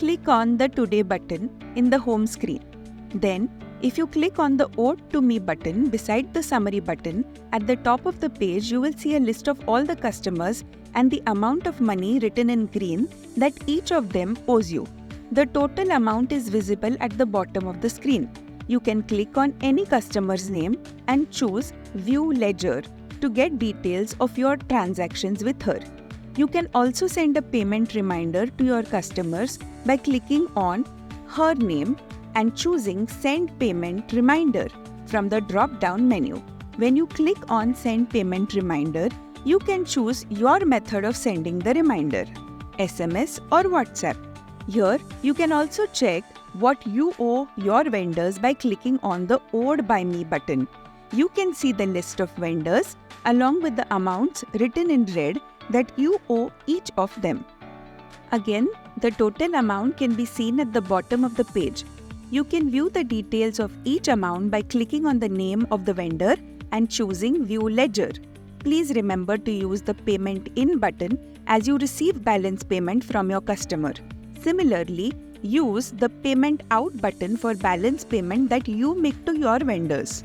click on the Today button in the home screen. Then, if you click on the Ode to Me button beside the Summary button, at the top of the page you will see a list of all the customers and the amount of money written in green that each of them owes you. The total amount is visible at the bottom of the screen. You can click on any customer's name and choose View Ledger to get details of your transactions with her. You can also send a payment reminder to your customers by clicking on her name and choosing Send Payment Reminder from the drop-down menu. When you click on Send Payment Reminder, you can choose your method of sending the reminder, SMS or WhatsApp. Here, you can also check what you owe your vendors by clicking on the Owed by Me button. You can see the list of vendors along with the amounts written in red that you owe each of them. Again, the total amount can be seen at the bottom of the page. You can view the details of each amount by clicking on the name of the vendor and choosing View Ledger. Please remember to use the Payment In button as you receive balance payment from your customer. Similarly, use the Payment Out button for balance payment that you make to your vendors.